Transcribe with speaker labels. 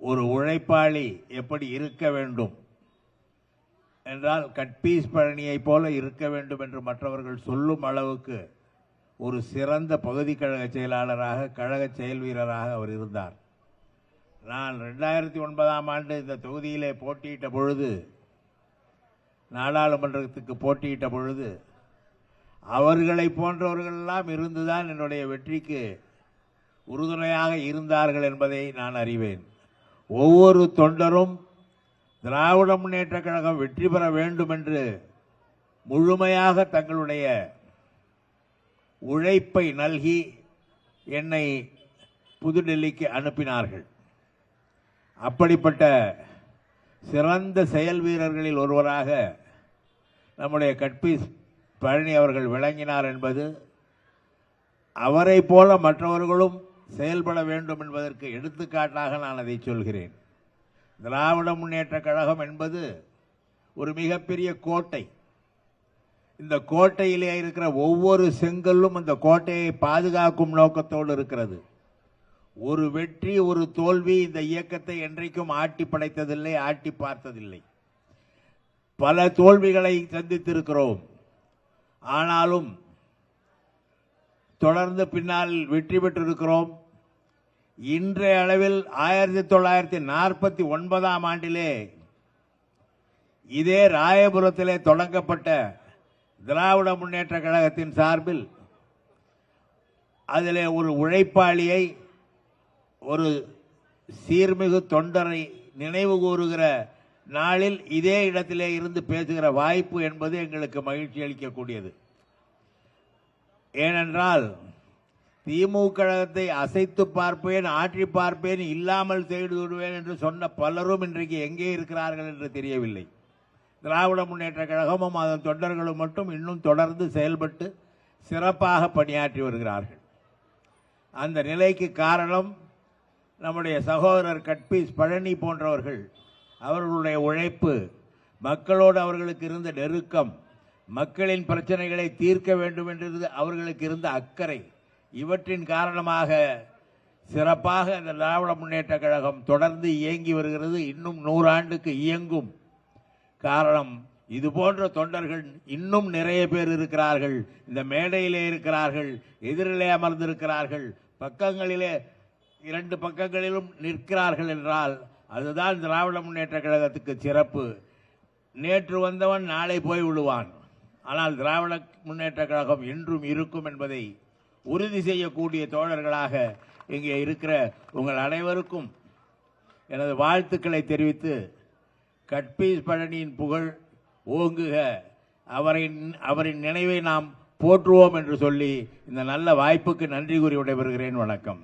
Speaker 1: ஒரு உழைப்பாளி எப்படி இருக்க வேண்டும் என்றால் கட்பீஸ் பழனியை போல இருக்க வேண்டும் என்று மற்றவர்கள் சொல்லும் அளவுக்கு ஒரு சிறந்த பகுதி கழக செயலாளராக, கழக செயல் வீரராக அவர் இருந்தார். நான் 2009ஆம் ஆண்டு இந்த தொகுதியிலே போட்டியிட்ட பொழுது, நாடாளுமன்றத்துக்கு போட்டியிட்ட பொழுது, அவர்களை போன்றவர்கள் எல்லாம் இருந்துதான் என்னுடைய வெற்றிக்கு உறுதுணையாக இருந்தார்கள் என்பதை நான் அறிவேன். ஒவ்வொரு தொண்டரும் திராவிட முன்னேற்ற கழகம் வெற்றி பெற வேண்டும் என்று முழுமையாக தங்களுடைய உழைப்பை நல்கி என்னை புதுடெல்லிக்கு அனுப்பினார்கள். அப்படிப்பட்ட சிறந்த செயல் வீரர்களில் ஒருவராக நம்முடைய கட்பீஸ் பழனி அவர்கள் விளங்கினார் என்பது, அவரை போல மற்றவர்களும் செயல்பட வேண்டும் என்பதற்கு எடுத்துக்காட்டாக நான் அதை சொல்கிறேன். திராவிட முன்னேற்ற கழகம் என்பது ஒரு மிகப்பெரிய கோட்டை. இந்த கோட்டையிலே இருக்கிற ஒவ்வொரு செங்கல்லும் அந்த கோட்டையை பாதுகாக்கும் நோக்கத்தோடு இருக்கிறது. ஒரு வெற்றி, ஒரு தோல்வி இந்த இயக்கத்தை என்றைக்கும் ஆட்டி படைத்ததில்லை, ஆட்டி பார்த்ததில்லை. பல தோல்விகளை சந்தித்திருக்கிறோம். ஆனாலும் தொடர்ந்து பின்னால் வெற்றி பெற்றிருக்கிறோம். இன்றைய அளவில் 1949ஆம் ஆண்டிலே இதே ராயபுரத்திலே தொடங்கப்பட்ட திராவிட முன்னேற்ற கழகத்தின் சார்பில் அதிலே ஒரு உழைப்பாளியை, ஒரு சீர்மிகு தொண்டரை நினைவு கூறுகிற நாளில் இதே இடத்திலே இருந்து பேசுகிற வாய்ப்பு என்பது எங்களுக்கு மகிழ்ச்சி அளிக்கக்கூடியது. ஏனென்றால் திமுக கழகத்தை அசைத்து பார்ப்பேன், ஆற்றி பார்ப்பேன், இல்லாமல் செய்து விடுவேன் என்று சொன்ன பலரும் இன்றைக்கு எங்கே இருக்கிறார்கள் என்று தெரியவில்லை. திராவிட முன்னேற்ற கழகமும் அதன் தொண்டர்களும் மட்டும் இன்னும் தொடர்ந்து செயல்பட்டு சிறப்பாக பணியாற்றி வருகிறார்கள். அந்த நிலைக்கு காரணம் நம்முடைய சகோதரர் கட்பீஸ் பழனி போன்றவர்கள். அவர்களுடைய உழைப்பு, மக்களோடு அவர்களுக்கு இருந்த நெருக்கம், மக்களின் பிரச்சனைகளை தீர்க்க வேண்டும் என்று அவர்களுக்கு இருந்த அக்கறை, இவற்றின் காரணமாக சிறப்பாக இந்த திராவிட முன்னேற்ற கழகம் தொடர்ந்து இயங்கி வருகிறது. இன்னும் 100 ஆண்டுக்கு இயங்கும். காரணம், இது போன்ற தொண்டர்கள் இன்னும் நிறைய பேர் இருக்கிறார்கள். இந்த மேடையிலே இருக்கிறார்கள், எதிரிலே அமர்ந்திருக்கிறார்கள், பக்கங்களிலே 2 பக்கங்களிலும் நிற்கிறார்கள் என்றால் அதுதான் திராவிட முன்னேற்ற கழகத்துக்கு சிறப்பு. நேற்று வந்தவன் நாளை போய் விடுவான். ஆனால் திராவிட முன்னேற்ற கழகம் என்றும் இருக்கும் என்பதை உறுதி செய்யக்கூடிய தோழர்களாக இங்கே இருக்கிற உங்கள் அனைவருக்கும் எனது வாழ்த்துக்களை தெரிவித்து, கட்பீஸ் பழனியின் புகழ் ஓங்குக, அவரின் நினைவை நாம் போற்றுவோம் என்று சொல்லி இந்த நல்ல வாய்ப்புக்கு நன்றி கூறி விடைபெறுகிறேன். வணக்கம்.